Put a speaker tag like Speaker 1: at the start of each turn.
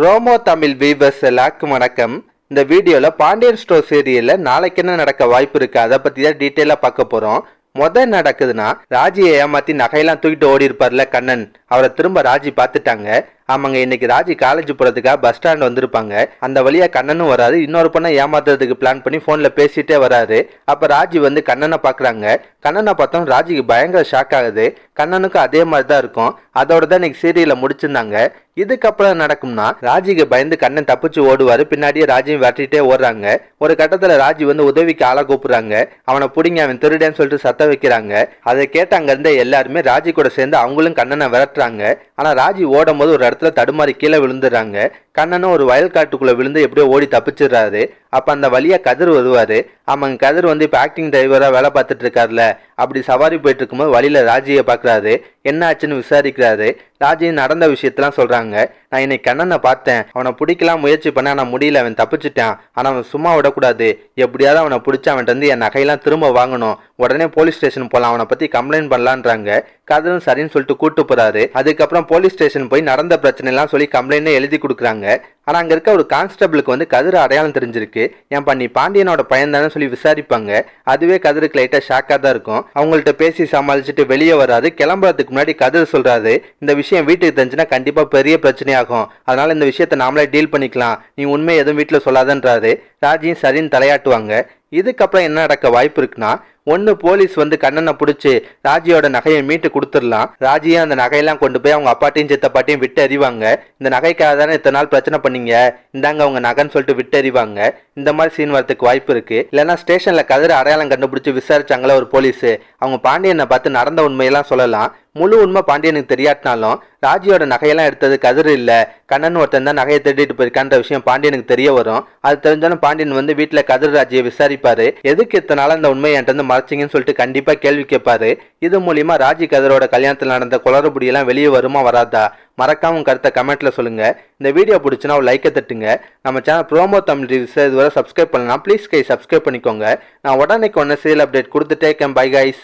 Speaker 1: ரோமோ Tamil viewers எல்லாருக்கும் வணக்கம். இந்த வீடியோவில் பாண்டியன் ஸ்டோர் சீரியலில் நாளைக்கு என்ன நடக்க வாய்ப்பு இருக்குது அதை பற்றி தான் டீட்டெயிலாக பார்க்க போகிறோம். முதல் நடக்குதுன்னா, ராஜியை ஏமாற்றி நகையெல்லாம் தூக்கிட்டு ஓடி இருப்பார்ல கண்ணன், அவரை திரும்ப ராஜி பார்த்துட்டாங்க. ஆமாங்க, இன்னைக்கு ராஜி காலேஜ் போகிறதுக்காக பஸ் ஸ்டாண்ட் வந்திருப்பாங்க. அந்த வழியாக கண்ணனும் வராது. இன்னொரு பொண்ணை ஏமாத்துறதுக்கு பிளான் பண்ணி ஃபோனில் பேசிகிட்டே வராரு. அப்போ ராஜி வந்து கண்ணனை பார்க்குறாங்க. கண்ணனை பார்த்தோம் ராஜிக்கு பயங்கர ஷாக் ஆகுது. கண்ணனுக்கும் அதே மாதிரி தான் இருக்கும். அதோட தான் இன்னைக்கு சீரியலை முடிச்சிருந்தாங்க. இதுக்கப்புறம் நடக்கும்னா, ராஜிக்கு பயந்து கண்ணன் தப்பிச்சு ஓடுவார். பின்னாடியே ராஜியும் விரட்டிகிட்டே ஓடுறாங்க. ஒரு கட்டத்தில் ராஜி வந்து உதவிக்கு ஆளை கூப்பிடுறாங்க. அவனை பிடிங்க, அவன் திருடேன்னு சொல்லிட்டு சத்த வைக்கிறாங்க. அதை கேட்டு அங்கேருந்த எல்லாருமே ராஜி கூட சேர்ந்து அவங்களும் கண்ணனை விரட்டுறாங்க. ஆனால் ராஜி ஓடும் போது ஒரு இடத்துல தடுமாறி கீழே விழுந்துடுறாங்க. கண்ணனும் ஒரு வயல் காட்டுக்குள்ளே விழுந்து எப்படியோ ஓடி தப்பிச்சிடுறாரு. அப்போ அந்த வழியாக கதிர் வருவார். ஆமாங்க, கதிர் வந்து இப்போ ஆக்டிங் டிரைவராக வேலை பார்த்துட்டு இருக்காருல, அப்படி சவாரி போயிட்டு இருக்கும்போது வழியில் ராஜியை பார்க்குறாரு. என்ன ஆச்சுன்னு விசாரிக்கிறாரு. ராஜியும் நடந்த விஷயத்தெல்லாம் சொல்கிறாங்க. நான் இன்னைக்கு கண்ணனை பார்த்தேன், அவனை பிடிக்கலாம் முயற்சி பண்ண, ஆனால் முடியல, அவன் தப்பிச்சிட்டான். ஆனால் அவன் சும்மா விடக்கூடாது, எப்படியாவது அவனை பிடிச்சி அவன்கிட்ட வந்து என் நகையெல்லாம் திரும்ப வாங்கணும். உடனே போலீஸ் ஸ்டேஷன் போகலாம், அவனை பற்றி கம்ப்ளைண்ட் பண்ணலான்றாங்க. கதிரும் சரின்னு சொல்லிட்டு கூட்டு போறாரு. அதுக்கப்புறம் போலீஸ் ஸ்டேஷன் போய் நடந்த பிரச்சனை எல்லாம் சொல்லி கம்ப்ளைண்ட் எழுதி கொடுக்குறாங்க. ஆனால் அங்கே இருக்க ஒரு கான்ஸ்டபிளுக்கு வந்து கதிர் அடையாளம் தெரிஞ்சிருக்கு. ஏன்பா நீ பாண்டியனோட பையன் தானே சொல்லி விசாரிப்பாங்க. அதுவே கதிருக்கு லைட்டாக ஷாக்காக தான் இருக்கும். அவங்கள்ட்ட பேசி சமாளிச்சுட்டு வெளியே வராது. கிளம்புறதுக்கு முன்னாடி கதிர் சொல்றாரு, இந்த விஷயம் வீட்டுக்கு தெரிஞ்சுன்னா கண்டிப்பாக பெரிய பிரச்சனையாகும், அதனால இந்த விஷயத்த நாமளே டீல் பண்ணிக்கலாம், நீ உண்மை எதுவும் வீட்டில் சொல்லாதன்றாரு. ராஜியும் சரின்னு தலையாட்டுவாங்க. இதுக்கப்புறம் என்ன நடக்க வாய்ப்பு இருக்குன்னா, ஒன்று போலீஸ் வந்து கண்ணனை பிடிச்சி ராஜியோட நகையை மீட்டு கொடுத்துடலாம். ராஜியும் அந்த நகையெல்லாம் கொண்டு போய் அவங்க அப்பாட்டையும் சித்தப்பாட்டையும் விட்டு எறிவாங்க. இந்த நகைக்காக தானே இத்தனை நாள் பிரச்சனை பண்ணீங்க, இந்தாங்க அவங்க நகைன்னு சொல்லிட்டு விட்டு எறிவாங்க. இந்த மாதிரி சீன் வரதுக்கு வாய்ப்பு இருக்கு. இல்லைன்னா ஸ்டேஷன்ல கதிர அடையாளம் கண்டுபிடிச்சி விசாரிச்சாங்களா ஒரு போலீஸ், அவங்க பாண்டியனை பார்த்து நடந்த உண்மையெல்லாம் சொல்லலாம். முழு உண்மை பாண்டியனுக்கு தெரியாட்டினாலும் ராஜியோட நகையெல்லாம் எடுத்தது கதிர் இல்லை, கண்ணன் ஒருத்தன் தான் நகையை தேடிட்டு போயிருக்கான்ற விஷயம் பாண்டியனுக்கு தெரிய வரும். அது தெரிஞ்சாலும் பாண்டியன் வந்து வீட்டில் கதிர் ராஜியை விசாரிப்பாரு. எதுக்கு இத்தனை நாள் அந்த உண்மையை என்கிட்ட மறைச்சிங்கன்னு சொல்லிட்டு கண்டிப்பா கேள்வி கேட்பாரு. இது மூலியமா ராஜி கதிரோட கல்யாணத்தில் நடந்த குளறுபடியெல்லாம் வெளியே வருமா வராதா? மறக்காம கருத்தை கமெண்ட்ல சொல்லுங்க. இந்த வீடியோ பிடிச்சுன்னா ஒரு லைக்கை தட்டுங்க. நம்ம சேனல் ப்ரோமோ தமிழ் ரிவ்யூஸ் இதுவரை சப்ஸ்கிரைப் பண்ணலாம், ப்ளீஸ் சப்ஸ்கிரைப் பண்ணிக்கோங்க. நான் உடனே ஒன்று சீரியல் அப்டேட் கொடுத்துட்டே இருக்கேன். Bye guys.